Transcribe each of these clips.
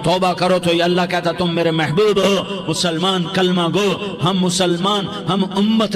توبہ کرو تو یہ اللہ کہتا تم میرے محبوب ہو، مسلمان کلمہ گو، ہم مسلمان، ہم امت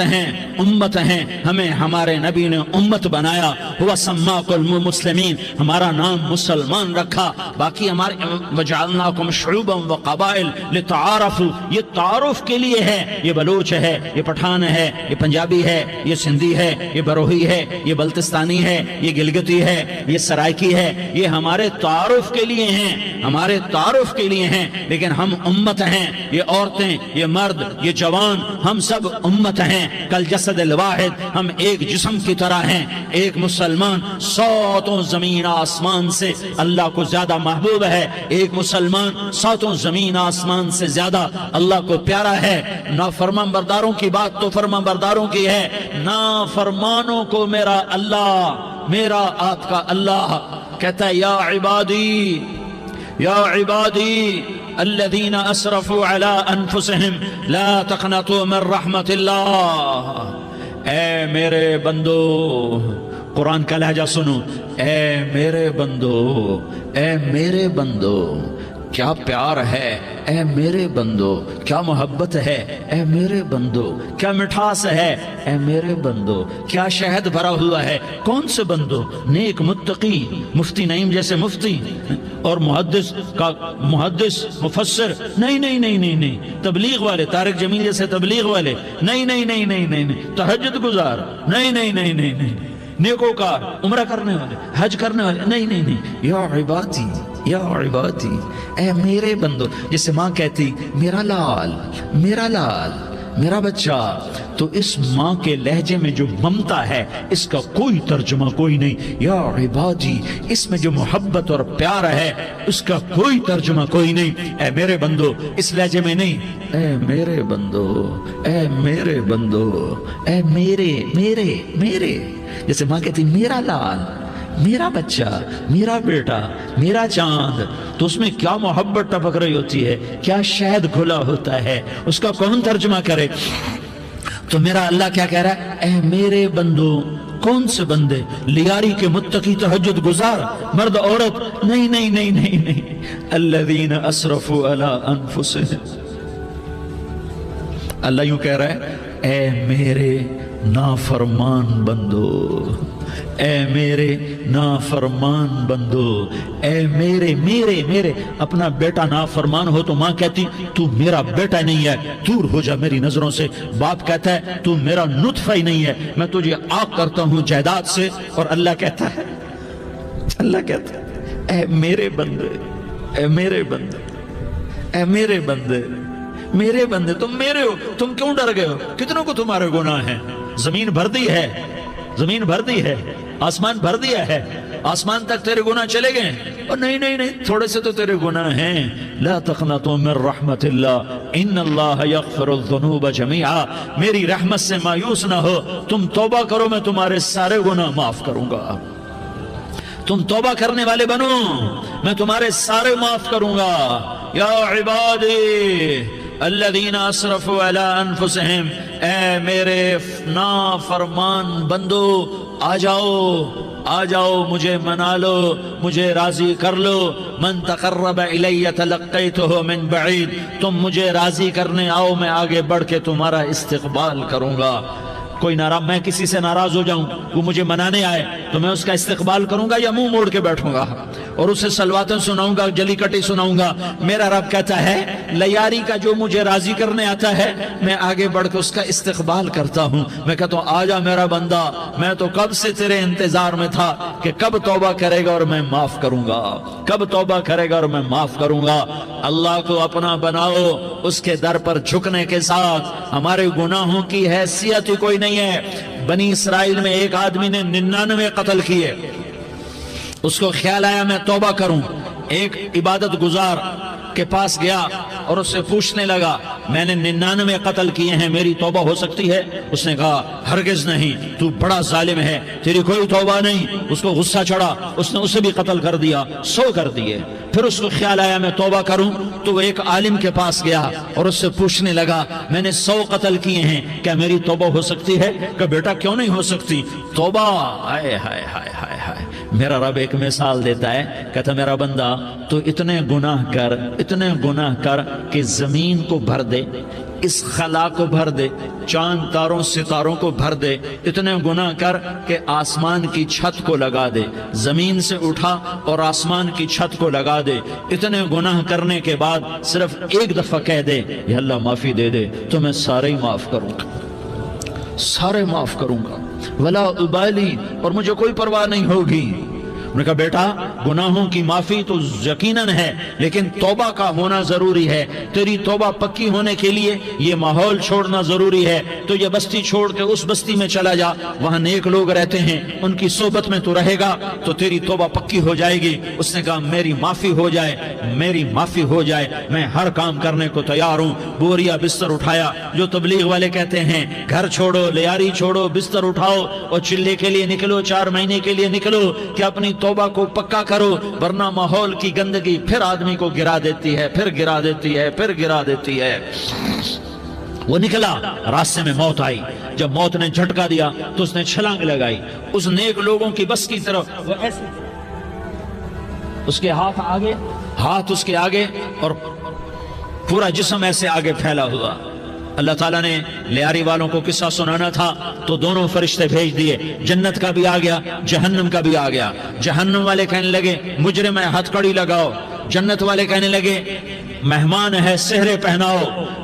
ہیں، ہمیں ہمارے نبی نے امت بنایا، ہوا سماکم المسلمین، ہمارا نام مسلمان رکھا، باقی ہمارے وجعلناکم شعوبا وقبائل لتعارفوا، یہ تعارف کے لیے ہے، یہ بلوچ ہے، یہ پٹھان ہے، یہ پنجابی ہے، یہ سندھی ہے، یہ بروہی ہے، یہ بلتستانی ہے، یہ گلگتی ہے، یہ سرائکی ہے، یہ ہمارے تعارف کے لیے ہیں، ہمارے تعارف کے لیے ہیں، لیکن ہم امت ہیں، یہ عورتیں، یہ مرد، یہ جوان، ہم سب امت ہیں، کل جسد الواحد، ہم ایک جسم کی طرح ہیں، ایک مسلمان ساتوں زمین آسمان سے اللہ کو زیادہ محبوب ہے، ایک مسلمان ساتوں زمین آسمان سے زیادہ اللہ کو پیارا ہے۔ نافرمان برداروں کی بات تو فرمان برداروں کی ہے، نافرمانوں کو میرا اللہ، میرا آپ کا اللہ کہتا ہے یا عبادی الذین اسرفوا علی انفسہم لا تقنطوا من رحمت اللہ، اے میرے بندو، قرآن کا لہجہ سنو، اے میرے بندو، اے میرے بندو، کیا پیار ہے، اے میرے بندو، کیا محبت ہے، اے میرے بندو، کیا مٹھاس ہے، اے میرے بندو، کیا شہد بھرا ہوا ہے، کون سے بندو، نیک متقی، مفتی نعیم جیسے مفتی اور محدث مفسر، نہیں، تبلیغ والے، طارق جمیل جیسے تبلیغ والے، نہیں، تہجد گزار، نہیں، نیکوکار، عمرہ کرنے والے، حج کرنے والے، نہیں، یا عبادی، اے میرے بندو، جسے ماں کہتی میرا لال، میرا بچہ، تو اس ماں کے لہجے میں جو ممتا ہے اس کا کوئی ترجمہ کوئی نہیں، یا عبادی، اس میں جو محبت اور پیار ہے اس کا کوئی ترجمہ کوئی نہیں، اے میرے بندو، اس لہجے میں نہیں، اے میرے بندو، اے میرے بندو، اے میرے، جیسے ماں کہتی میرا لال، میرا بچہ، میرا بیٹا، میرا چاند، تو اس میں کیا محبت ٹپک رہی ہوتی ہے، کیا شہد کھلا ہوتا ہے، اس کا کون ترجمہ کرے؟ تو میرا اللہ کیا کہہ رہا ہے، اے میرے بندو، کون سے بندے؟ لیاری کے متقی، تہجد گزار، مرد عورت، نہیں، الذین اسرفوا علی انفسہم، اللہ یوں کہہ رہا ہے، اے میرے نافرمان بندو، اے میرے نافرمان بندو، اے میرے، اپنا بیٹا نافرمان ہو تو ماں کہتی تو میرا بیٹا نہیں ہے، دور ہو جا میری نظروں سے، باپ کہتا ہے تو میرا نطفہ ہی نہیں ہے، میں تجھے عاق کرتا ہوں جائیداد سے، اور اللہ کہتا ہے اے میرے بندے، اے میرے بندے، اے میرے بندے، میرے بندے، تم میرے ہو، تم کیوں ڈر گئے ہو؟ کتنوں کو تمہارے گناہ ہیں؟ زمین بھر دی ہے، آسمان بھر دیا ہے، آسمان تک تیرے گناہ چلے گئے، اور نہیں، تھوڑے سے تو تیرے گناہ ہیں، لا تقنطوا من رحمت اللہ ان اللہ یغفر الذنوب جميعا، میری رحمت سے مایوس نہ ہو، تم توبہ کرو میں تمہارے سارے گناہ معاف کروں گا، تم توبہ کرنے والے بنو میں تمہارے سارے معاف کروں گا، یا عبادی الذین اسرفوا علی انفسہم، اے میرے نافرمان بندو، آ جاؤ مجھے منا لو، مجھے راضی کر لو، من تقرب الی تلقیتہ من بعید، تم مجھے راضی کرنے آؤ، میں آگے بڑھ کے تمہارا استقبال کروں گا، کوئی ناراض، میں کسی سے ناراض ہو جاؤں، وہ مجھے منانے آئے تو میں اس کا استقبال کروں گا یا منہ موڑ کے بیٹھوں گا اور اسے سلواتیں سناؤں گا، جلی کٹی سناؤں گا؟ میرا رب کہتا ہے لیاری کا جو مجھے راضی کرنے آتا ہے میں آگے بڑھ کے اس کا استقبال کرتا ہوں، میں کہتا ہوں آ جا میرا بندہ، میں تو کب سے تیرے انتظار میں تھا کہ کب توبہ کرے گا اور میں معاف کروں گا، کب توبہ کرے گا اور میں معاف کروں گا۔ اللہ کو اپنا بناؤ، اس کے در پر جھکنے کے ساتھ ہمارے گناہوں کی حیثیت ہی کوئی نہیں ہے۔ بنی اسرائیل میں ایک آدمی نے 99 قتل کیے، اس کو خیال آیا میں توبہ کروں، ایک عبادت گزار کے پاس گیا اور اس سے پوچھنے لگا میں نے 99 قتل کیے ہیں، میری توبہ ہو سکتی ہے؟ اس نے کہا ہرگز نہیں، تو بڑا ظالم ہے، تیری کوئی توبہ نہیں۔ اس کو غصہ چڑھا، اس نے اسے بھی قتل کر دیا، 100 کر دیے۔ پھر اس کو خیال آیا میں توبہ کروں، تو وہ ایک عالم کے پاس گیا اور اس سے پوچھنے لگا میں نے 100 قتل کیے ہیں، کیا میری توبہ ہو سکتی ہے؟ کہ بیٹا کیوں نہیں ہو سکتی؟ توبہ، ہائے ہائے ہائے ہائے ہائے، میرا رب ایک مثال دیتا ہے، کہتا میرا بندہ تو اتنے گناہ کر کہ زمین کو بھر دے، اس خلا کو بھر دے، چاند تاروں ستاروں کو بھر دے، اتنے گناہ کر کہ آسمان کی چھت کو لگا دے، زمین سے اٹھا اور آسمان کی چھت کو لگا دے، اتنے گناہ کرنے کے بعد صرف ایک دفعہ کہہ دے یا اللہ معافی دے دے تو میں سارے ہی معاف کروں گا، سارے معاف کروں گا، ولا ابالی، اور مجھے کوئی پرواہ نہیں ہوگی۔ انہوں نے کہا بیٹا گناہوں کی معافی تو یقیناً ہے، لیکن توبہ کا ہونا ضروری ہے، تیری توبہ پکی ہونے کے لیے یہ ماحول چھوڑنا ضروری ہے، تو یہ بستی چھوڑ کے اس بستی میں چلا جا، وہاں نیک لوگ رہتے ہیں، ان کی صحبت میں تو رہے گا تو تیری توبہ پکی ہو جائے گی۔ اس نے کہا میری معافی ہو جائے، میری معافی ہو جائے، میں ہر کام کرنے کو تیار ہوں۔ بوریا بستر اٹھایا، جو تبلیغ والے کہتے ہیں گھر چھوڑو، لیاری چھوڑو، بستر اٹھاؤ اور چلے کے لیے نکلو، 4 مہینے کے لیے نکلو کہ اپنی توبہ کو پکا کرو، ورنہ ماحول کی گندگی پھر آدمی کو گرا دیتی ہے، پھر گرا دیتی ہے، پھر گرا دیتی ہے۔ وہ نکلا، راستے میں موت آئی، جب موت نے جھٹکا دیا تو اس نے چھلانگ لگائی اس نیک لوگوں کی بس کی طرف، وہ ایسے اس کے ہاتھ اس کے آگے اور پورا جسم ایسے آگے پھیلا ہوا۔ اللہ تعالیٰ نے لیاری والوں کو قصہ سنانا تھا تو دونوں فرشتے بھیج دیے، جنت کا بھی آ گیا، جہنم کا بھی آ گیا۔ جہنم والے کہنے لگے مجرم ہے ہتھ کڑی لگاؤ، جنت والے کہنے لگے مہمان ہے سہرے پہناؤ،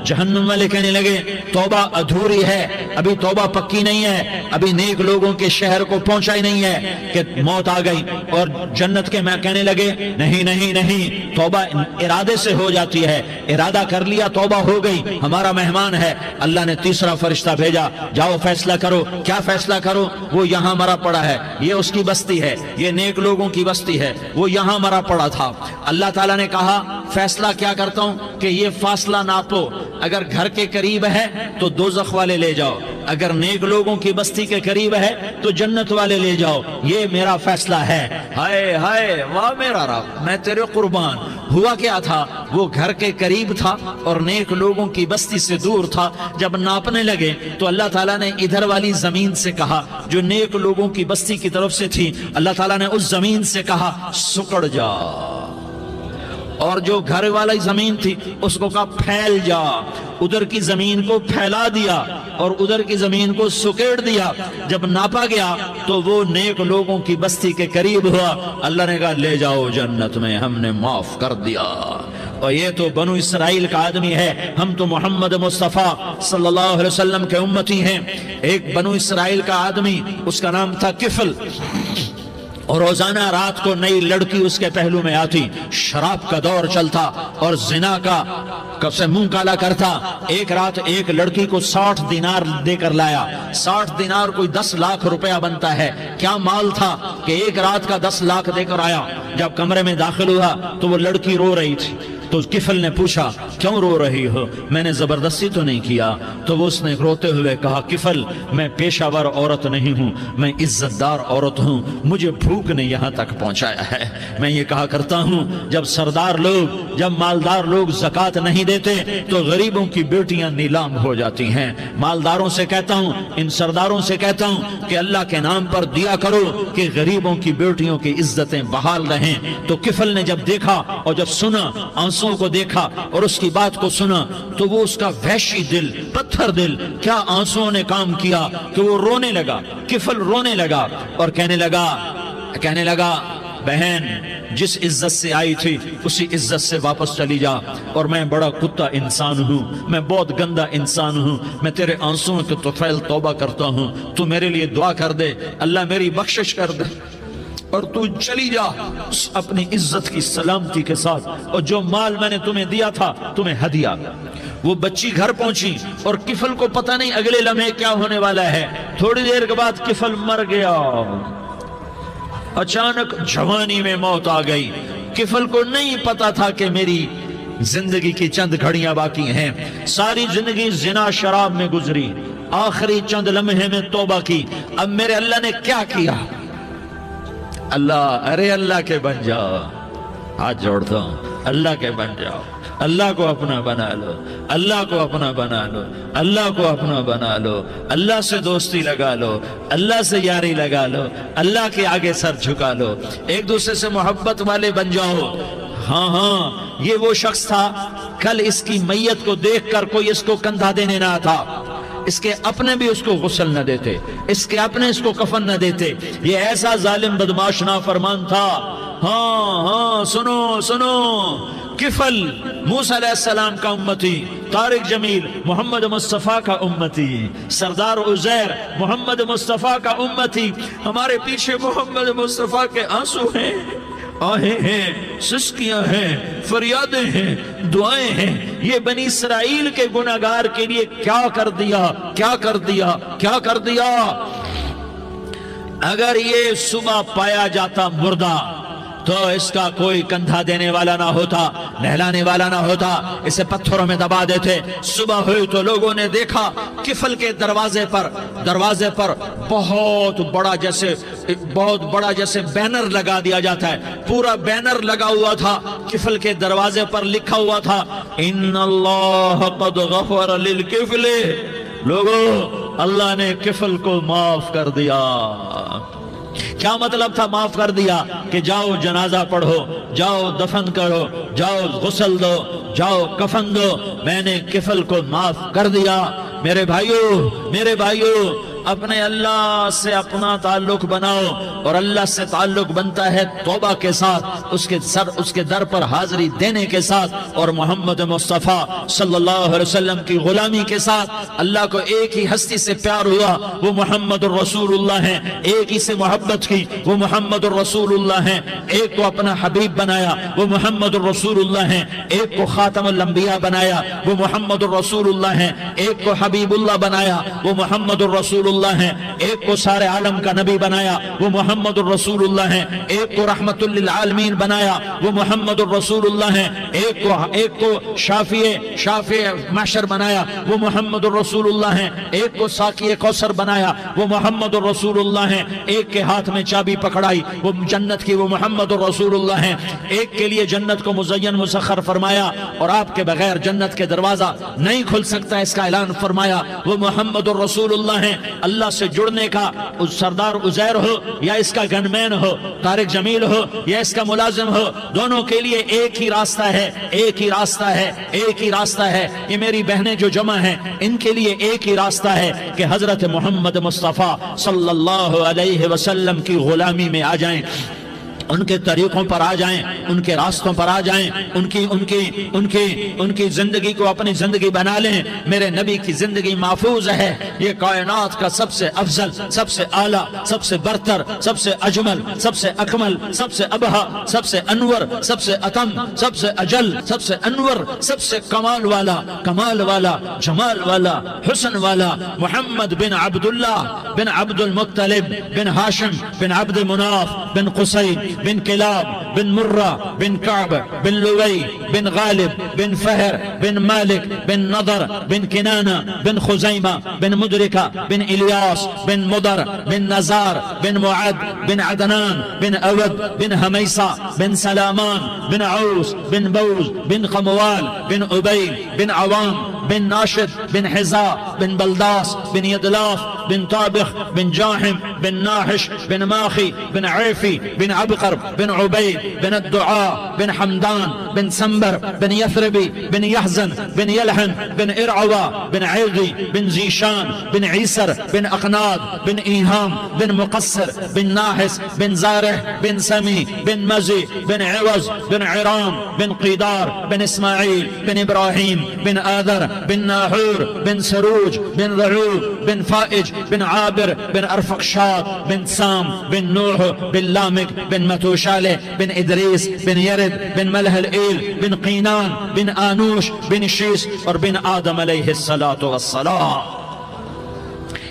جہنم والے کہنے لگے توبہ ادھوری ہے، ابھی توبہ پکی نہیں ہے، ابھی نیک لوگوں کے شہر کو پہنچا ہی نہیں ہے کہ موت آ گئی۔ اور جنت کے میں کہنے لگے نہیں نہیں نہیں، توبہ ارادے سے ہو جاتی ہے، ارادہ کر لیا توبہ ہو گئی، ہمارا مہمان ہے۔ اللہ نے تیسرا فرشتہ بھیجا، جاؤ فیصلہ کرو۔ کیا فیصلہ کرو؟ وہ یہاں مرا پڑا ہے، یہ اس کی بستی ہے، یہ نیک لوگوں کی بستی ہے، وہ یہاں مرا پڑا تھا۔ اللہ تعالیٰ نے کہا فیصلہ کیا کرتا ہوں کہ یہ فاصلہ ناپو، اگر گھر کے قریب ہے تو دوزخ والے لے جاؤ، اگر نیک لوگوں کی بستی کے قریب ہے تو جنت والے لے جاؤ، یہ میرا فیصلہ ہے۔ ہائے ہائے واہ میرا رب، میں تیرے قربان۔ ہوا کیا تھا؟ وہ گھر کے قریب تھا اور نیک لوگوں کی بستی سے دور تھا۔ جب ناپنے لگے تو اللہ تعالیٰ نے ادھر والی زمین سے کہا جو نیک لوگوں کی بستی کی طرف سے تھی، اللہ تعالیٰ نے اس زمین سے کہا سکڑ جا، اور جو گھر والی زمین تھی اس کو کہا پھیل جا، ادھر کی زمین کو پھیلا دیا اور ادھر کی زمین کو سکیڑ دیا۔ جب ناپا گیا تو وہ نیک لوگوں کی بستی کے قریب ہوا، اللہ نے کہا لے جاؤ جنت میں، ہم نے معاف کر دیا۔ اور یہ تو بنو اسرائیل کا آدمی ہے، ہم تو محمد مصطفیٰ صلی اللہ علیہ وسلم کے امتی ہیں۔ ایک بنو اسرائیل کا آدمی، اس کا نام تھا کفل، اور روزانہ رات کو نئی لڑکی اس کے پہلو میں آتی، شراب کا دور چلتا اور زنا کا سے منہ کالا کرتا۔ ایک رات ایک لڑکی کو 60 دینار دے کر لایا، 60 دینار کوئی 10 لاکھ روپیہ بنتا ہے۔ کیا مال تھا کہ ایک رات کا 10 لاکھ دے کر آیا۔ جب کمرے میں داخل ہوا تو وہ لڑکی رو رہی تھی، تو کفل نے پوچھا کیوں رو رہی ہو؟ میں نے زبردستی تو نہیں کیا۔ تو وہ اس نے روتے ہوئے کہا کفل میں پیشہ ور عورت نہیں ہوں، میں عزت دار عورت ہوں، مجھے بھوک نے یہاں تک پہنچایا ہے۔ میں یہ کہا کرتا ہوں جب سردار لوگ، جب مالدار لوگ زکوٰۃ نہیں دیتے تو غریبوں کی بیٹیاں نیلام ہو جاتی ہیں۔ مالداروں سے کہتا ہوں، ان سرداروں سے کہتا ہوں کہ اللہ کے نام پر دیا کرو کہ غریبوں کی بیٹیوں کی عزتیں بحال رہیں۔ تو کفل نے جب دیکھا اور جب سنا، آنسوں کو دیکھا اور اس کی بات کو سنا، تو وہ اس کا وحشی دل، پتھر دل، کیا آنسوں نے کام کیا کہ وہ رونے لگا۔ کفل رونے لگا اور کہنے لگا بہن جس عزت سے آئی تھی اسی عزت سے واپس چلی جا، اور میں بڑا کتا انسان ہوں، میں بہت گندا انسان ہوں، میں تیرے آنسوں کے طفیل توبہ کرتا ہوں، تو میرے لیے دعا کر دے، اللہ میری بخشش کر دے، اور تو چلی جا اپنی عزت کی سلامتی کے ساتھ، اور جو مال میں نے تمہیں دیا تھا تمہیں ہدیہ۔ وہ بچی گھر پہنچی اور کفل کو پتہ نہیں اگلے لمحے کیا ہونے والا ہے۔ تھوڑی دیر کے بعد کفل مر گیا، اچانک جوانی میں موت آ گئی۔ کفل کو نہیں پتا تھا کہ میری زندگی کی چند گھڑیاں باقی ہیں، ساری زندگی زنا شراب میں گزری، آخری چند لمحے میں توبہ کی۔ اب میرے اللہ نے کیا کیا؟ اللہ، ارے اللہ کے بن جا، ہاتھ جوڑتا ہوں، اللہ کے بن جاؤ، اللہ کو اپنا بنا لو، اللہ کو اپنا بنا لو، اللہ کو اپنا بنا لو، اللہ سے دوستی لگا لو، اللہ سے یاری لگا لو، اللہ کے آگے سر جھکا لو، ایک دوسرے سے محبت والے بن جاؤ۔ ہاں ہاں، یہ وہ شخص تھا، کل اس کی میت کو دیکھ کر کوئی اس کو کندھا دینے نہ تھا، اس کے اپنے بھی اس کو غسل نہ دیتے، اس کے اپنے اس کو کفن نہ دیتے، یہ ایسا ظالم بدماش نافرمان تھا۔ ہاں ہاں، سنو سنو، کفل موسیٰ علیہ السلام کا امتی، طارق جمیل محمد مصطفیٰ کا امتی، سردار عزیر محمد مصطفیٰ کا امتی، ہمارے پیچھے محمد مصطفیٰ کے آنسو ہیں، آہیں ہیں، سسکیاں ہیں، فریادیں ہیں، دعائیں ہیں۔ یہ بنی اسرائیل کے گناہگار کے لیے کیا کر دیا، کیا کر دیا، کیا کر دیا۔ اگر یہ صبح پایا جاتا مردہ تو اس کا کوئی کندھا دینے والا نہ ہوتا، نہلانے والا نہ ہوتا، اسے پتھروں میں دبا دیتے۔ صبح ہوئی تو لوگوں نے دیکھا کفل کے دروازے پر بہت بڑا جیسے بینر لگا دیا جاتا ہے، پورا بینر لگا ہوا تھا، کفل کے دروازے پر لکھا ہوا تھا ان اللہ قد غفر للکفل، لوگوں اللہ نے کفل کو معاف کر دیا۔ کیا مطلب تھا معاف کر دیا؟ کہ جاؤ جنازہ پڑھو، جاؤ دفن کرو، جاؤ غسل دو، جاؤ کفن دو، میں نے کفل کو معاف کر دیا۔ میرے بھائیو، اپنے اللہ سے اپنا تعلق بناؤ، اور اللہ سے تعلق بنتا ہے توبہ کے ساتھ، اس کے در پر حاضری دینے کے ساتھ، اور محمد مصطفیٰ صلی اللہ علیہ وسلم کی غلامی کے ساتھ۔ اللہ کو ایک ہی ہستی سے پیار ہوا، وہ محمد الرسول اللہ ہیں، ایک ہی سے محبت کی، وہ محمد الرسول اللہ ہیں، ایک کو اپنا حبیب بنایا، وہ محمد الرسول اللہ ہیں، ایک کو خاتم الانبیاء بنایا، وہ محمد الرسول اللہ ہیں، ایک کو حبیب اللہ بنایا، وہ محمد الرسول اللہ ہیں، ایک کو سارے عالم کا نبی بنایا، وہ محمد الرسول اللہ ہیں، ایک کو رحمت للعالمین بنایا، وہ محمد الرسول اللہ ہیں، ایک کو شافع محشر بنایا، وہ محمد الرسول اللہ ہیں، ایک کو ساقی کوثر بنایا، وہ محمد الرسول اللہ ہیں، ایک کے ہاتھ میں چابی پکڑائی وہ جنت کی، وہ محمد الرسول اللہ ہیں، ایک کے لیے جنت کو مزین مسخر فرمایا اور آپ کے بغیر جنت کے دروازہ نہیں کھل سکتا اس کا اعلان فرمایا، وہ محمد الرسول اللہ ہیں۔ اللہ سے جڑنے کا سردار عزیر ہو یا اس کا گن مین ہو، طارق جمیل ہو یا اس کا ملازم ہو، دونوں کے لیے ایک ہی راستہ ہے، ایک ہی راستہ ہے، ایک ہی راستہ ہے۔ یہ میری بہنیں جو جمع ہیں ان کے لیے ایک ہی راستہ ہے کہ حضرت محمد مصطفیٰ صلی اللہ علیہ وسلم کی غلامی میں آ جائیں، ان کے طریقوں پر آ جائیں، ان کے راستوں پر آ جائیں، ان کی زندگی کو اپنی زندگی بنا لیں۔ میرے نبی کی زندگی محفوظ ہے، یہ کائنات کا سب سے افضل، سب سے اعلیٰ، سب سے برتر، سب سے اجمل، سب سے اکمل، سب سے ابہا، سب سے انور، سب سے اتم، سب سے اجل، سب سے انور، سب سے کمال والا، جمال والا، حسن والا، محمد بن عبداللہ بن عبد المطلب بن ہاشم بن عبد مناف بن قصی بن کلاب بن مرہ بن کعب بن لوی بن غالب بن فہر بن مالک بن نضر بن کنانہ بن خزیمہ بن مدرکہ بن الیاس بن مدر بن نزار بن معد بن عدنان بن اود بن حمیسہ بن سلامان بن عوس بن بوز بن قموال بن عبید بن عوام بن ناشد بن حزاء بن بلداس بن يدلاف بن طابخ بن جاحم بن ناحش بن ماخي بن عيفي بن عبقر بن عبيد بن الدعاء بن حمدان بن سنبر بن يثربي بن يحزن بن يلحن بن إرعوى بن عيغي بن زيشان بن عيسر بن أقناد بن إيهام بن مقصر بن ناحس بن زارح بن سمي بن مزي بن عوز بن عرام بن قيدار بن إسماعيل بن إبراهيم بن آذر بن ناحور بن سروج بن رعوب بن فائج بن عابر بن أرفقشاد بن سام بن نوح بن لامك بن متوشالة بن إدريس بن يرد بن ملح الإيل بن قينان بن آنوش بن شيس اور بن آدم علیہ الصلاة والسلام۔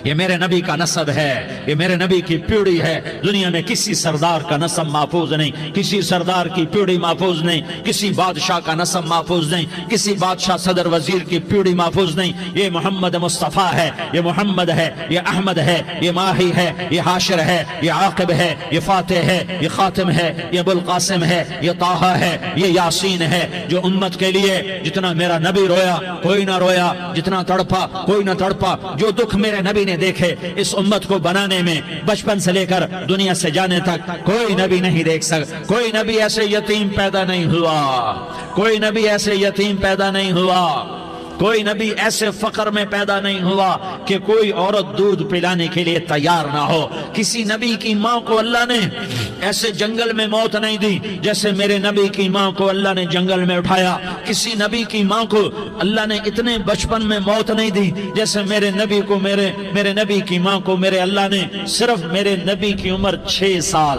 یہ میرے نبی کا نسب ہے، یہ میرے نبی کی پیڑھی ہے۔ دنیا میں کسی سردار کا نسب محفوظ نہیں، کسی سردار کی پیڑھی محفوظ نہیں، کسی بادشاہ کا نسب محفوظ نہیں، کسی بادشاہ صدر وزیر کی پیڑھی محفوظ نہیں۔ یہ محمد مصطفیٰ ہے، یہ محمد ہے، یہ احمد ہے، یہ ماہی ہے، یہ حاشر ہے، یہ عاقب ہے، یہ فاتح ہے، یہ خاتم ہے، یہ ابو القاسم ہے، یہ طٰہٰ ہے، یہ یاسین ہے۔ جو امت کے لیے جتنا میرا نبی رویا کوئی نہ رویا، جتنا تڑپا کوئی نہ تڑپا، جو دکھ میرے نبی نے دیکھے اس امت کو بنانے میں، بچپن سے لے کر دنیا سے جانے تک کوئی نبی نہیں دیکھ سکتا۔ کوئی نبی ایسے یتیم پیدا نہیں ہوا، کوئی نبی ایسے یتیم پیدا نہیں ہوا، کوئی نبی ایسے فقر میں پیدا نہیں ہوا کہ کوئی عورت دودھ پلانے کے لیے تیار نہ ہو۔ کسی نبی کی ماں کو اللہ نے ایسے جنگل میں موت نہیں دی جیسے میرے نبی کی ماں کو اللہ نے جنگل میں اٹھایا۔ کسی نبی کی ماں کو اللہ نے اتنے بچپن میں موت نہیں دی جیسے میرے نبی کو میرے نبی کی ماں کو میرے اللہ نے صرف میرے نبی کی عمر 6 سال،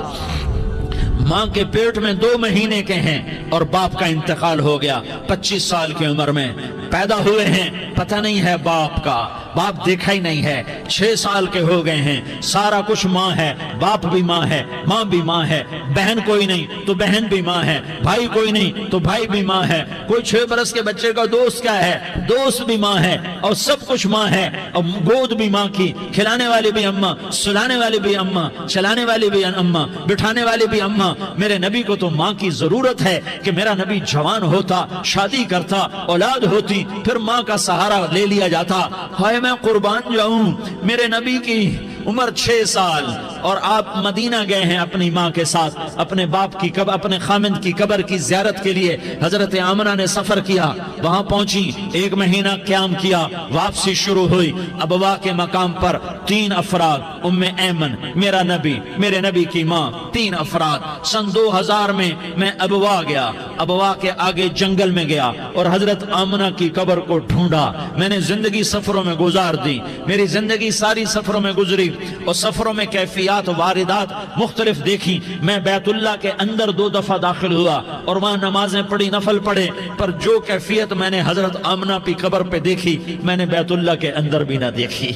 ماں کے پیٹ میں 2 مہینے کے ہیں اور باپ کا انتقال ہو گیا 25 سال کی عمر میں پیدا ہوئے ہیں، پتہ نہیں ہے باپ کا، باپ دیکھا ہی نہیں ہے، 6 سال کے ہو گئے ہیں، سارا کچھ ماں ہے، باپ بھی ماں ہے، ماں بھی ماں ہے، بہن کوئی نہیں تو بہن بھی ماں ہے، بھائی کوئی نہیں تو بھائی بھی ماں ہے، کوئی 6 برس کے بچے کا دوست کیا ہے، دوست بھی ماں ہے، اور سب کچھ ماں ہے، اور گود بھی ماں کی، کھلانے والی بھی اماں، سلانے والی بھی اماں، چلانے والی بھی اماں، بٹھانے والی بھی اماں۔ میرے نبی کو تو ماں کی ضرورت ہے کہ میرا نبی جوان ہوتا، شادی کرتا، اولاد ہوتی، پھر ماں کا سہارا لے لیا جاتا۔ ہائے میں قربان جاؤں، میرے نبی کی عمر 6 سال اور آپ مدینہ گئے ہیں اپنی ماں کے ساتھ، اپنے باپ کی قبر، اپنے خامند کی قبر کی زیارت کے لیے حضرت آمنہ نے سفر کیا، وہاں پہنچی، 1 مہینہ قیام کیا، واپسی شروع ہوئی۔ ابوا کے مقام پر 3 افراد، ام ایمن، میرا نبی، میرے نبی کی ماں، 3 افراد۔ سن 2000 میں ابوا گیا، ابوا کے آگے جنگل میں گیا اور حضرت آمنہ کی قبر کو ڈھونڈا۔ میں نے زندگی سفروں میں گزار دی، میری زندگی ساری سفروں میں گزری اور سفروں میں کیفیات واردات مختلف دیکھی۔ میں بیت اللہ کے اندر 2 دفعہ داخل ہوا اور وہاں نمازیں پڑھی، نفل پڑھے، پر جو کیفیت میں نے حضرت آمنہ کی قبر پہ دیکھی میں نے بیت اللہ کے اندر بھی نہ دیکھی،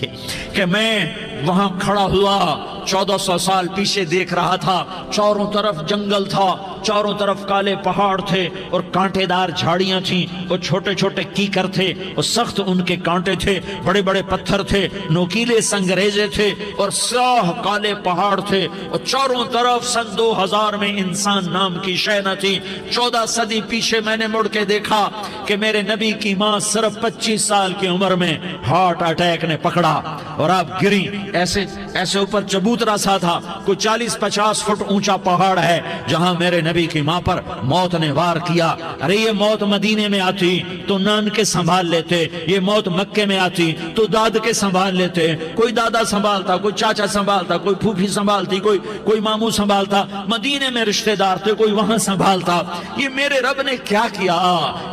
کہ میں وہاں کھڑا ہوا 1400 سال پیچھے دیکھ رہا تھا، چاروں طرف جنگل تھا، چاروں طرف کالے پہاڑ تھے اور کانٹے دار جھاڑیاں تھیں، اور چھوٹے چھوٹے کیکر تھے اور سخت ان کے کانٹے تھے، بڑے بڑے پتھر تھے، نوکیلے سنگریزے تھے اور سیاہ کالے پہاڑ تھے، اور چاروں طرف سن 2000 میں انسان نام کی شے نہ تھی۔ 14 صدی پیچھے میں نے مڑ کے دیکھا کہ میرے نبی کی ماں صرف 25 سال کی عمر میں ہارٹ اٹیک نے پکڑا اور آپ گری، ایسے اوپر چبوترا سا تھا، کوئی 40-50 فٹ اونچا پہاڑ ہے جہاں میرے نبی کی ماں پر موت نے وار کیا۔ ارے یہ موت مدینے میں آتی تو نان کے سنبھال لیتے، یہ موت مکے میں آتی تو داد کے سنبھال لیتے، کوئی دادا سنبھالتا، کوئی چاچا سنبھالتا، کوئی پھوپھی سنبھالتی، کوئی ماموں سنبھالتا، مدینے میں رشتہ دار تھے کوئی وہاں سنبھالتا۔ یہ میرے رب نے کیا کیا؟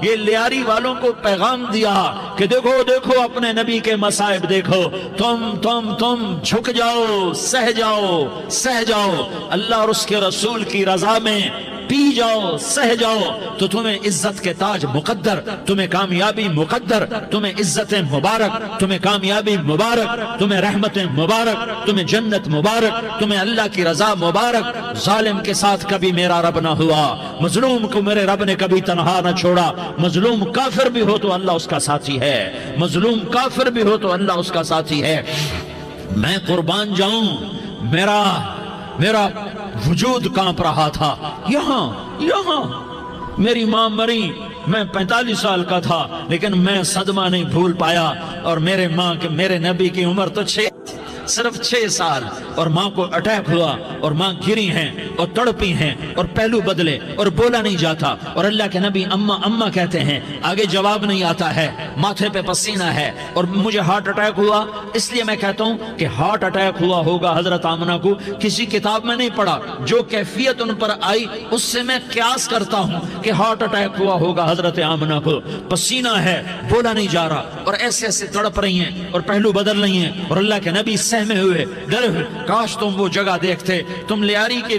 یہ لیاری والوں کو پیغام دیا کہ دیکھو دیکھو اپنے نبی کے مصائب دیکھو، تم جھک جاؤ، سہ جاؤ، اللہ اور اس کے رسول کی رضا میں پی جاؤ، سہ جاؤ، تو تمہیں عزت کے تاج مقدر، تمہیں کامیابی مقدر، تمہیں عزت مبارک، تمہیں کامیابی مبارک، تمہیں رحمت مبارک، تمہیں جنت مبارک، تمہیں اللہ کی رضا مبارک۔ ظالم کے ساتھ کبھی میرا رب نہ ہوا، مظلوم کو میرے رب نے کبھی تنہا نہ چھوڑا۔ مظلوم کافر بھی ہو تو اللہ اس کا ساتھی ہے، مظلوم کافر بھی ہو تو اللہ اس کا ساتھی ہے۔ میں قربان جاؤں، میرا وجود کانپ رہا تھا۔ یہاں میری ماں مری، میں 45 سال کا تھا، لیکن میں صدمہ نہیں بھول پایا، اور میرے نبی کی عمر تو صرف 6 سال، اور ماں کو اٹیک ہوا اور ماں گری ہیں اور تڑپی ہیں اور پہلو بدلے اور بولا نہیں جاتا، اور اللہ کے نبی اماں کہتے ہیں، آگے جواب نہیں آتا ہے، ماتھے پہ پسینہ ہے، اور مجھے ہارٹ اٹیک ہوا۔ اس لیے میں کہتا ہوں کہ ہارٹ اٹیک ہوا ہوگا حضرت آمنہ کو، کسی کتاب میں نہیں پڑھا، جو کیفیت ان پر آئی اس سے میں قیاس کرتا ہوں کہ ہارٹ اٹیک ہوا ہوگا حضرت آمنہ کو۔ پسینہ ہے، بولا نہیں جا رہا، اور ایسے تڑپ رہی ہیں اور پہلو بدل رہی ہیں، اور اللہ کے نبی سہمے ہوئے، ڈرے ہوئے، کاش تم وہ جگہ دیکھتے، تم لیاری کے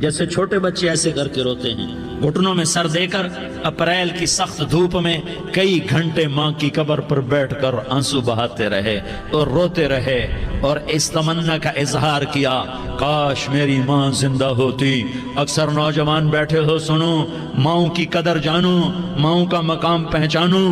جیسے چھوٹے بچے ایسے کر کے روتے ہیں، گھٹنوں میں سر دے کر اپریل کی سخت دھوپ میں کئی گھنٹے ماں کی قبر پر بیٹھ کر آنسو بہاتے رہے اور روتے رہے اور اس تمنا کا اظہار کیا، کاش میری ماں زندہ ہوتی۔ اکثر نوجوان بیٹھے ہو، سنو، ماؤں کی قدر جانو، ماؤں کا مقام پہچانو،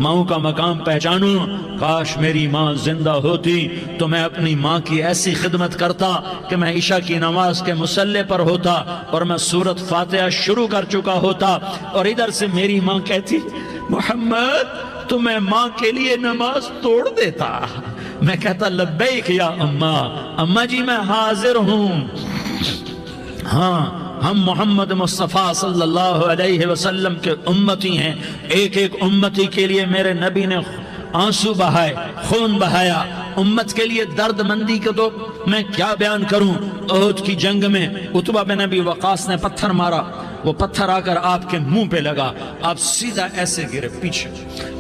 ماؤں کا مقام پہچانو۔ کاش میری ماں زندہ ہوتی تو میں اپنی ماں کی ایسی خدمت کرتا کہ میں عشاء کی نماز کے مصلی پر ہوتا اور میں سورۃ فاتحہ شروع کر چکا ہوتا، اور ادھر سے میری ماں کہتی محمد تو میں ماں کے لیے نماز توڑ دیتا۔ میں کہتا لبیک یا اماں، اماں جی میں حاضر ہوں۔ ہاں، ہم محمد مصطفیٰ صلی اللہ علیہ وسلم کے امتی ہیں، ایک ایک امتی کے لیے میرے نبی نے آنسو بہائے، خون بہایا، امت کے لیے درد مندی کو تو میں کیا بیان کروں۔ احد کی جنگ میں عتبہ بن ابی وقاص نے پتھر مارا، وہ پتھر آ کر آپ کے منہ پہ لگا، آپ سیدھا ایسے گرے،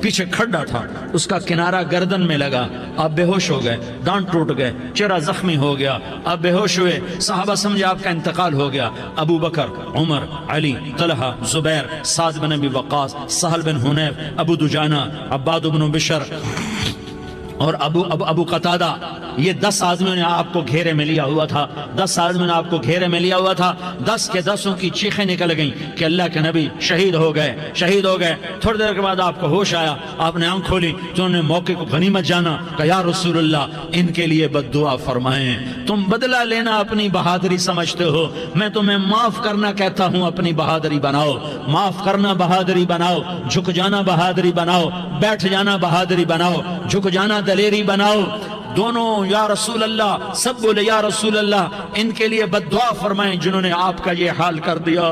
پیچھے کھڈا تھا، اس کا کنارہ گردن میں لگا، آپ بے ہوش ہو گئے، دانت ٹوٹ گئے، چہرہ زخمی ہو گیا، آپ بے ہوش ہوئے، صحابہ سمجھے آپ کا انتقال ہو گیا۔ ابو بکر، عمر، علی، طلحہ، زبیر، سعد بن ابی وقاص، سہل بن حنیف، ابو دجانہ، عباد بن بشر اور ابو قتادہ، یہ 10 آدمیوں نے آپ کو گھیرے میں لیا ہوا تھا، 10 آدمیوں نے آپ کو گھیرے میں لیا ہوا تھا، 10 کے 10 کی چیخیں نکل گئیں کہ اللہ کے نبی شہید ہو گئے، شہید ہو گئے۔ تھوڑی دیر کے بعد آپ کو ہوش آیا، آپ نے آنکھ کھولی تو انہوں نے موقع کو غنیمت جانا کہ یا رسول اللہ ان کے لیے بد دعا فرمائیں، تم بدلہ لینا اپنی بہادری سمجھتے ہو، میں تمہیں معاف کرنا کہتا ہوں، اپنی بہادری بناؤ، معاف کرنا بہادری بناؤ، جھک جانا بہادری بناؤ، بیٹھ جانا بہادری بناؤ، جھک جانا دلیری بناؤ۔ دونوں یا رسول اللہ، سب بولے یا رسول اللہ ان کے لیے بد دعا فرمائیں جنہوں نے آپ کا یہ حال کر دیا۔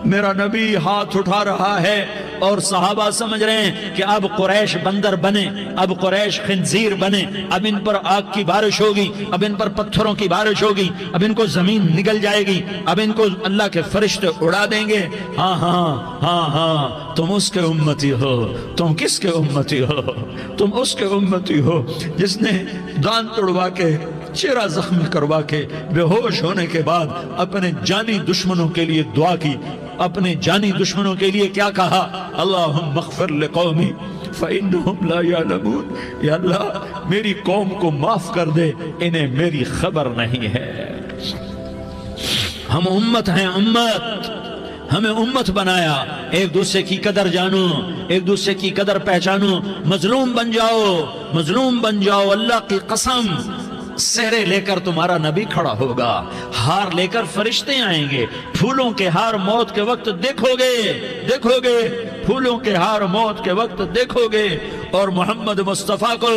میرا نبی ہاتھ اٹھا رہا ہے اور صحابہ سمجھ رہے ہیں کہ اب قریش بندر بنے، اب قریش خنزیر بنے، اب ان پر آگ کی بارش ہوگی، اب ان پر پتھروں کی بارش ہوگی، اب ان کو زمین نگل جائے گی، اب ان کو اللہ کے فرشتے اڑا دیں گے۔ ہاں ہاں ہاں ہاں، تم اس کے امتی ہو، تم کس کے امتی ہو؟ تم اس کے امتی ہو جس نے دانت توڑوا کے، چہرہ زخمی کروا کے، بے ہوش ہونے کے بعد اپنے جانی دشمنوں کے لیے دعا کی، اپنے جانی دشمنوں کے لیے کیا کہا؟ اللہم اغفر لقومی فإنہم لا یعلمون، یا اللہ میری قوم کو معاف کر دے، انہیں میری خبر نہیں ہے۔ ہم امت ہیں، امت، ہمیں امت بنایا، ایک دوسرے کی قدر جانو، ایک دوسرے کی قدر پہچانو، مظلوم بن جاؤ، مظلوم بن جاؤ، اللہ کی قسم سہرے لے کر تمہارا نبی کھڑا ہوگا، ہار لے کر فرشتے آئیں گے، پھولوں کے ہار موت کے وقت دیکھو گے، پھولوں کے ہار موت کے وقت دیکھو گے، اور محمد مصطفیٰ کو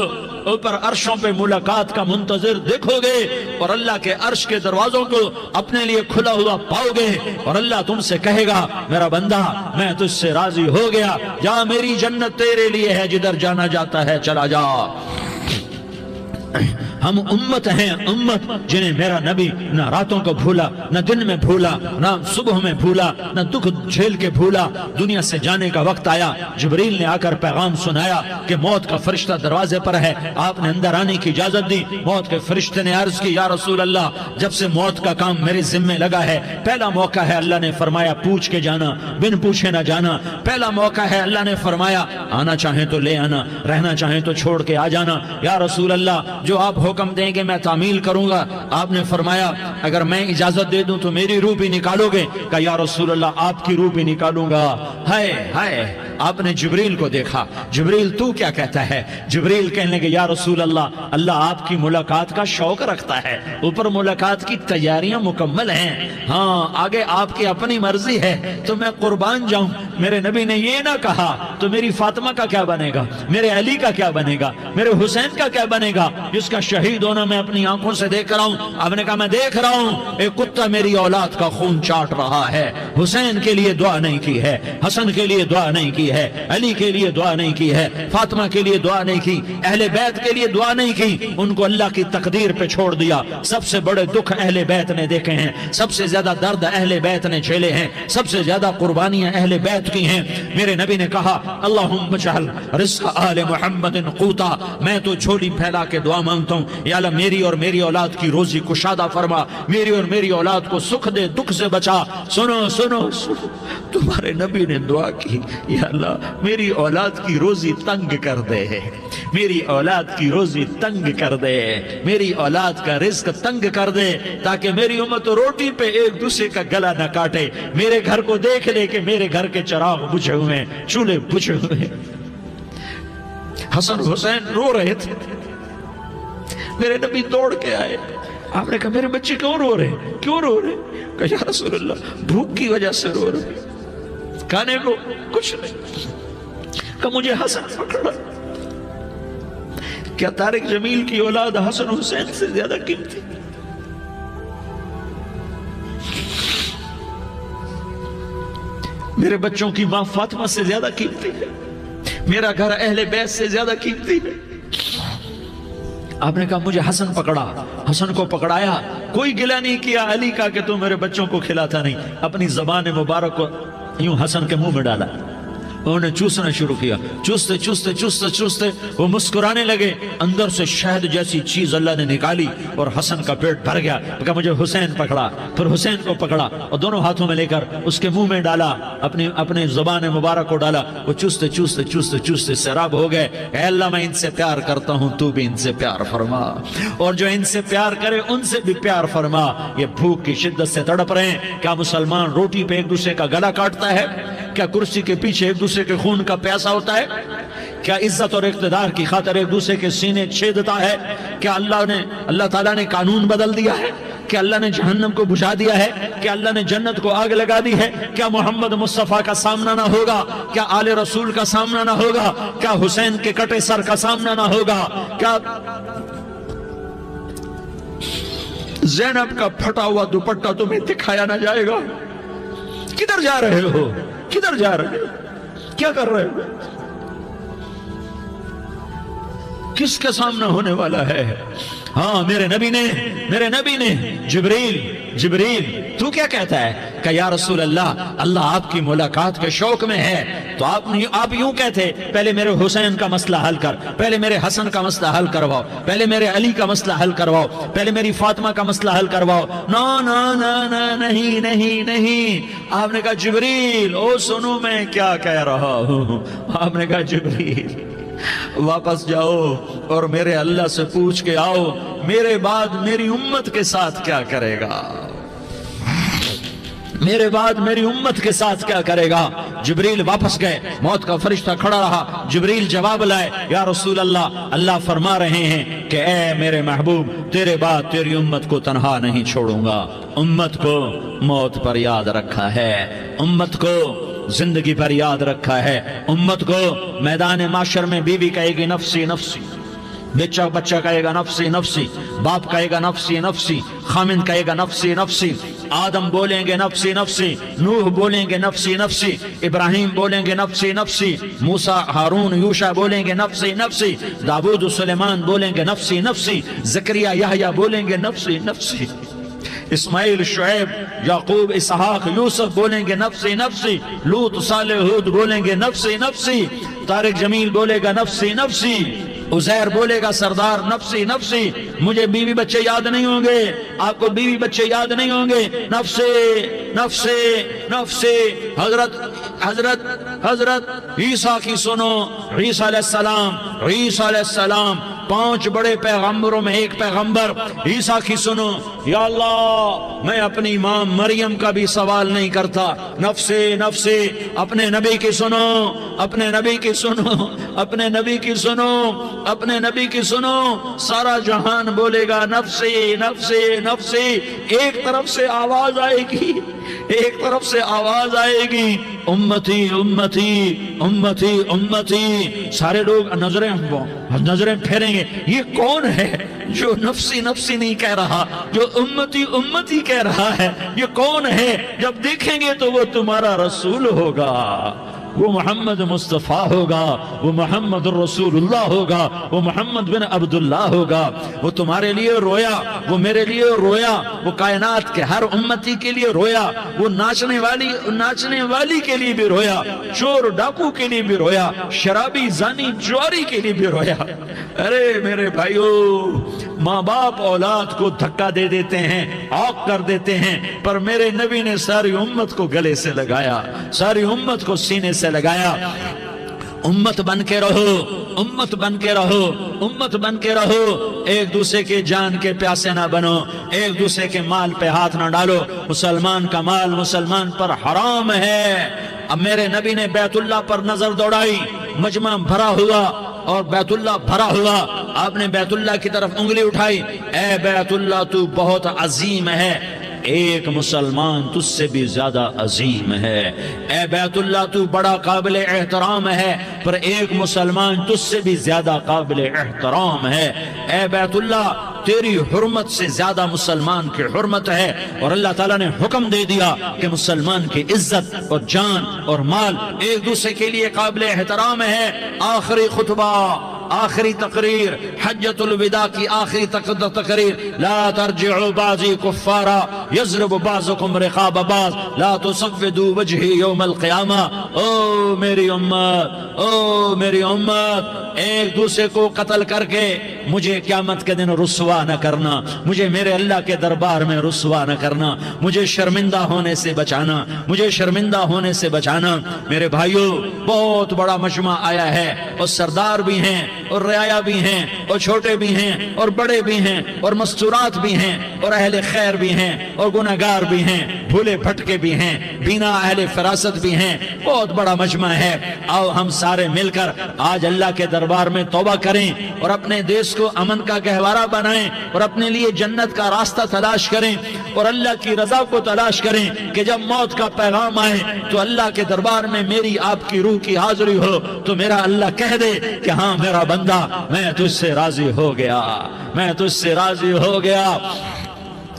اوپر عرشوں پہ ملاقات کا منتظر دیکھو گے، اور اللہ کے عرش کے دروازوں کو اپنے لیے کھلا ہوا پاؤ گے، اور اللہ تم سے کہے گا میرا بندہ میں تجھ سے راضی ہو گیا، جا میری جنت تیرے لیے ہے، جدھر جانا جاتا ہے چلا جا۔ ہم امت ہیں، امت جنہیں میرا نبی نہ راتوں کو بھولا، نہ دن میں بھولا، نہ صبح میں بھولا، نہ دکھ جھیل کے بھولا۔ دنیا سے جانے کا وقت آیا، جبریل نے آ کر پیغام سنایا کہ موت کا فرشتہ دروازے پر ہے، آپ نے اندر آنے کی اجازت دی۔ موت کے فرشتے نے عرض کی یا رسول اللہ جب سے موت کا کام میرے ذمہ لگا ہے، پہلا موقع ہے، اللہ نے فرمایا پوچھ کے جانا، بن پوچھے نہ جانا، پہلا موقع ہے، اللہ نے فرمایا آنا چاہیں تو لے آنا، رہنا چاہیں تو چھوڑ کے آ جانا۔ یا رسول اللہ جو آپ حکم دیں گے میں تعمیل کروں گا۔ آپ نے فرمایا اگر میں اجازت دے دوں تو میری روح بھی نکالو گے؟ کہا یا رسول اللہ آپ کی روح بھی نکالوں گا۔ ہائے ہائے، آپ نے جبریل کو دیکھا، جبریل تو کیا کہتا ہے؟ جبریل کہنے لگے یا رسول اللہ اللہ آپ کی ملاقات کا شوق رکھتا ہے، اوپر ملاقات کی تیاریاں مکمل ہیں، ہاں آگے آپ کی اپنی مرضی ہے تو میں قربان جاؤں۔ میرے نبی نے یہ نہ کہا تو میری فاطمہ کا کیا بنے گا، میرے علی کا کیا بنے گا، میرے حسین کا کیا بنے گا جس کا شہید ہونا میں اپنی آنکھوں سے دیکھ رہا ہوں۔ آپ نے کہا میں دیکھ رہا ہوں ایک کتا میری اولاد کا خون چاٹ رہا ہے، حسین کے لیے دعا نہیں کی ہے، حسن کے لیے دعا نہیں کی کی ہے, علی کے لیے دعا نہیں کی ہے, فاطمہ کے لیے دعا نہیں کی, اہل بیت کے لیے دعا نہیں کی, ان کو اللہ کی تقدیر پہ چھوڑ دیا. سب سے بڑے دکھ اہل بیت نے دیکھے ہیں, سب سے زیادہ درد اہل بیت نے جھیلے ہیں, سب سے زیادہ قربانیاں اہل بیت کی ہیں. میرے نبی نے کہا اللہم اجعل رزق آل محمد قوتا, میں تو جھولی پھیلا کے دعا مانگتا ہوں, یا اللہ میری اور میری اولاد کی روزی کشادہ فرما, میری اور میری اولاد کو سکھ دے, دکھ سے بچا. سنو سنو سنو, تمہارے نبی نے دعا کی, یا اللہ میری اولاد کی روزی تنگ کر دے, میری اولاد کی روزی تنگ کر دے, میری اولاد کا رزق تنگ کر دے, تاکہ میری امت روٹی پہ ایک دوسرے کا گلا نہ کاٹے, میرے گھر کو دیکھ لے کہ میرے گھر کے چراغ بجھے ہوئے, چولہے بجھے ہوئے. حسن حسین رو رہے تھے, میرے نبی دوڑ کے آئے, آپ نے کہا میرے بچے کیوں رو رہے, کیوں رو رہے؟ کہا یا رسول اللہ بھوک کی وجہ سے رو رہے, کھانے کو کچھ نہیں. کہ مجھے حسن پکڑا. کیا طارق جمیل کی اولاد حسن حسین سے زیادہ قیمتی؟ میرے بچوں کی ماں فاطمہ سے زیادہ قیمتی ہے, میرا گھر اہل بیت سے زیادہ قیمتی ہے. آپ نے کہا مجھے حسن پکڑا, حسن کو پکڑایا, کوئی گلہ نہیں کیا علی کا کہ تم میرے بچوں کو کھلاتا نہیں, اپنی زبان مبارک کو یوں حسن کے منہ میں ڈالا, انہوں نے چوسنا شروع کیا, چوستے چوستے چوستے چوستے وہ مسکرانے لگے, اندر سے شہد جیسی چیز اللہ نے نکالی اور حسن کا پیٹ بھر گیا. کہا مجھے حسین پکڑا, پھر حسین کو پکڑا اور دونوں ہاتھوں میں لے کر اس کے منہ میں ڈالا, اپنے زبان مبارک کو ڈالا. وہ چوستے چوستے چوستے چوستے سیراب ہو گئے. اے اللہ میں ان سے پیار کرتا ہوں, تو بھی ان سے پیار فرما, اور جو ان سے پیار کرے ان سے بھی پیار فرما. یہ بھوک کی شدت سے تڑپ رہے ہیں. کیا مسلمان روٹی پہ ایک دوسرے کا گلا کاٹتا ہے؟ کیا کرسی کے پیچھے ایک دوسرے کے خون کا پیاسا ہوتا ہے؟ کیا عزت اور اقتدار کی خاطر ایک دوسرے کے سینے چھیدتا ہے؟ کیا اللہ تعالیٰ نے قانون بدل دیا ہے؟ کیا اللہ نے جہنم کو بجھا دیا ہے؟ کیا اللہ نے جنت کو آگ لگا دی ہے؟ کیا محمد مصطفیٰ کا سامنا نہ ہوگا؟ کیا آل رسول کا سامنا نہ ہوگا؟ کیا حسین کے کٹے سر کا سامنا نہ ہوگا؟ کیا زینب کا پھٹا ہوا دوپٹہ تمہیں دکھایا نہ جائے گا؟ کدھر جا رہے ہو؟ کدھر جا رہے ہو؟ کیا کر رہے ہو؟ کس کے سامنے ہونے والا ہے؟ ہاں میرے نبی نے جبریل تو کیا کہتا ہے کہ یا رسول اللہ آپ کی ملاقات کے شوق میں ہے, تو آپ یوں کہتے پہلے میرے حسین کا مسئلہ حل کر, پہلے میرے حسن کا مسئلہ حل کرواؤ, پہلے میرے علی کا مسئلہ حل کرواؤ, پہلے میری فاطمہ کا مسئلہ حل کرواؤ. نہیں. آپ نے کہا جبریل او سنو میں کیا کہہ رہا ہوں. آپ نے کہا جبریل واپس جاؤ اور میرے اللہ سے پوچھ کے آؤ میرے بعد میری امت کے ساتھ کیا کرے گا, میرے بعد میری امت کے ساتھ کیا کرے گا. جبریل واپس گئے, موت کا فرشتہ کھڑا رہا. جبریل جواب لائے, یا رسول اللہ فرما رہے ہیں کہ اے میرے محبوب تیرے بعد تیری امت کو تنہا نہیں چھوڑوں گا. امت کو موت پر یاد رکھا ہے, امت کو زندگی پر یاد رکھا ہے, امت کو میدان معاشر میں بیوی کہے گی نفسی نفسی, بچہ کہے گا نفسی نفسی, باپ کہے گا نفسی نفسی, خامن کہے گا نفسی نفسی, آدم بولیں گے نفسی نفسی, نوح بولیں گے نفسی نفسی, ابراہیم بولیں گے نفسی نفسی, موسیٰ ہارون یوشع بولیں گے نفسی نفسی, داؤد سلیمان بولیں گے نفسی نفسی, زکریا یحییٰ بولیں گے نفسی نفسی, اسماعیل شعیب یعقوب اسحاق یوسف بولیں گے نفسی نفسی, لوط صالح ہود بولیں گے نفسی نفسی, طارق جمیل بولے گا نفسی نفسی, عزیر بولے گا سردار نفسی نفسی. مجھے بیوی بچے یاد نہیں ہوں گے, آپ کو بیوی بچے یاد نہیں ہوں گے, نفسی نفسی نفسی. حضرت عیسیٰ کی سنو, عیسیٰ علیہ السلام 5 بڑے پیغمبروں میں ایک پیغمبر عیسیٰ کی سنو. یا اللہ میں اپنی ماں مریم کا بھی سوال نہیں کرتا, نفسی نفسی. اپنے نبی کی سنو, اپنے نبی کی سنو, اپنے نبی کی سنو, اپنے نبی کی سنو. سارا جہان بولے گا نفسی نفسی نفسی. ایک طرف سے آواز آئے گی, ایک طرف سے آواز آئے گی امتی امتی امتی امتی. سارے لوگ نظریں پھیریں گے, یہ کون ہے جو نفسی نفسی نہیں کہہ رہا, جو امتی امتی کہہ رہا ہے, یہ کون ہے؟ جب دیکھیں گے تو وہ تمہارا رسول ہوگا, وہ محمد مصطفیٰ ہوگا، وہ محمد رسول اللہ ہوگا، وہ محمد بن عبداللہ ہوگا۔ وہ تمہارے لیے رویا، وہ میرے لیے رویا، وہ کائنات کے ہر امتی کے لیے رویا، وہ ناچنے والی کے لیے بھی رویا، چور ڈاکو کے لیے بھی رویا، شرابی زانی جواری کے لیے بھی رویا۔ ارے میرے بھائیو، ماں باپ اولاد کو دھکا دے دیتے ہیں، عوق کر دیتے ہیں، پر میرے نبی نے ساری امت کو گلے سے لگایا، ساری امت کو سینے سے لگایا۔ امت بن کے رہو، امت بن کے رہو، امت بن کے رہو، ایک دوسرے کے جان کے پیاسے نہ بنو، ایک دوسرے کے مال پہ ہاتھ نہ ڈالو۔ مسلمان کا مال مسلمان پر حرام ہے۔ اب میرے نبی نے بیت اللہ پر نظر دوڑائی، مجمع بھرا ہوا اور بیت اللہ بھرا ہوا، آپ نے بیت اللہ کی طرف انگلی اٹھائی، اے بیت اللہ تو بہت عظیم ہے، ایک مسلمان تجھ سے بھی زیادہ عظیم ہے۔ اے بیت اللہ تو بڑا قابل احترام ہے، پر ایک مسلمان تجھ سے بھی زیادہ قابل احترام ہے۔ اے بیت اللہ تیری حرمت سے زیادہ مسلمان کی حرمت ہے، اور اللہ تعالیٰ نے حکم دے دیا کہ مسلمان کی عزت اور جان اور مال ایک دوسرے کے لیے قابل احترام ہے۔ آخری خطبہ، آخری تقریر، حجۃ الوداع کی آخری تقریر، لا ترجعوا بعضی کفارا یضرب بعضکم رقاب بعض لا تصودوا وجہی یوم القیامہ۔ او میری امت، او میری امت، ایک دوسرے کو قتل کر کے مجھے قیامت کے دن رسوا نہ کرنا، مجھے میرے اللہ کے دربار میں رسوا نہ کرنا، مجھے شرمندہ ہونے سے بچانا، مجھے شرمندہ ہونے سے بچانا۔ میرے بھائیو، بہت بڑا مجمع آیا ہے، اور سردار بھی ہیں اور رعایا بھی ہیں اور چھوٹے بھی ہیں اور بڑے بھی ہیں اور مستورات بھی ہیں اور اہل خیر بھی ہیں اور گناہگار بھی ہیں، بھولے بھٹکے بھی ہیں، بینا اہل فراست بھی ہیں۔ بہت بڑا مجمع ہے، آؤ ہم سارے مل کر آج اللہ کے دربار میں توبہ کریں اور اپنے دیش کو امن کا گہوارہ بنائیں اور اپنے لیے جنت کا راستہ تلاش کریں اور اللہ کی رضا کو تلاش کریں کہ جب موت کا پیغام آئے تو اللہ کے دربار میں میری آپ کی روح کی حاضری ہو تو میرا اللہ کہہ دے کہ ہاں میرا بندہ، میں تجھ سے راضی ہو گیا، میں تجھ سے راضی ہو گیا۔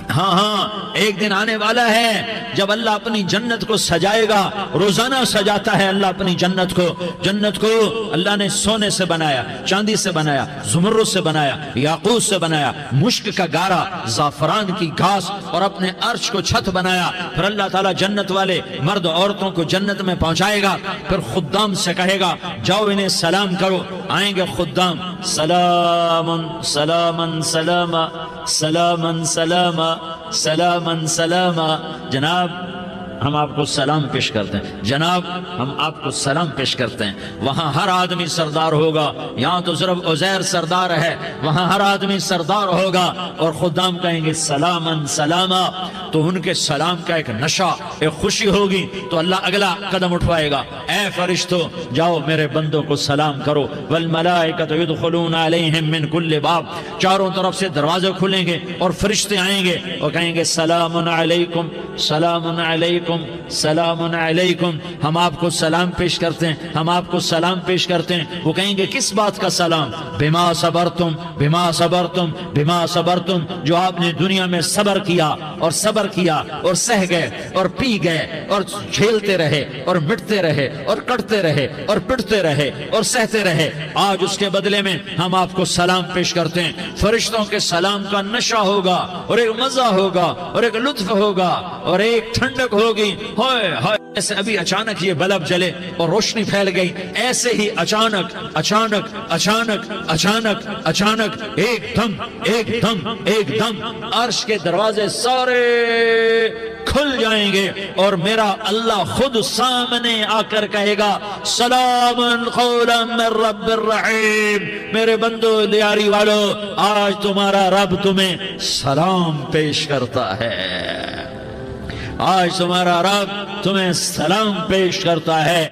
ہاں ہاں، ایک دن آنے والا ہے جب اللہ اپنی جنت کو سجائے گا، روزانہ سجاتا ہے اللہ اپنی جنت کو۔ جنت کو اللہ نے سونے سے بنایا، چاندی سے بنایا، زمرد سے بنایا، یاقوت سے بنایا، مشک کا گارا، زعفران کی گھاس اور اپنے عرش کو چھت بنایا۔ پھر اللہ تعالیٰ جنت والے مرد عورتوں کو جنت میں پہنچائے گا، پھر خدام سے کہے گا جاؤ انہیں سلام کرو۔ آئیں گے خدام، سلامن سلامن سلاما سلامن سلاما سلامن سلاما۔ جناب ہم آپ کو سلام پیش کرتے ہیں، جناب ہم آپ کو سلام پیش کرتے ہیں۔ وہاں ہر آدمی سردار ہوگا، یہاں تو صرف عزیر سردار ہے، وہاں ہر آدمی سردار ہوگا، اور خدام کہیں گے سلامن سلاما، تو ان کے سلام کا ایک نشہ، ایک خوشی ہوگی، تو اللہ اگلا قدم اٹھوائے گا، اے فرشتوں جاؤ میرے بندوں کو سلام کرو۔ والملائکۃ یدخلون علیہم من کل باب، چاروں طرف سے دروازے کھلیں گے اور فرشتے آئیں گے اور کہیں گے سلام علیکم سلام علیکم سلام علیکم۔ ہم آپ کو سلام پیش کرتے ہیں، ہم آپ کو سلام پیش کرتے ہیں۔ وہ کہیں گے کس بات کا سلام؟ بما صبرتم بما صبرتم بما صبرتم، جو آپ نے دنیا میں صبر کیا اور صبر کیا اور سہ گئے اور پی گئے اور جھیلتے رہے اور مٹتے رہے اور کٹتے رہے اور پٹتے رہے اور سہتے رہے، آج اس کے بدلے میں ہم آپ کو سلام پیش کرتے ہیں۔ فرشتوں کے سلام کا نشہ ہوگا اور ایک مزہ ہوگا اور ایک لطف ہوگا اور ایک ٹھنڈک ہوگی۔ ہوئے ہوئے، ایسے ابھی اچانک یہ بلب جلے اور روشنی پھیل گئی، ایسے ہی اچانک اچانک اچانک اچانک اچانک ایک دم ایک دم ایک دم عرش کے دروازے سارے کھل جائیں گے اور میرا اللہ خود سامنے آ کر کہے گا سلام قولا من رب الرحیم۔ میرے بندو لیاری والو، آج تمہارا رب تمہیں سلام پیش کرتا ہے، آج تمہارا رب تمہیں سلام پیش کرتا ہے۔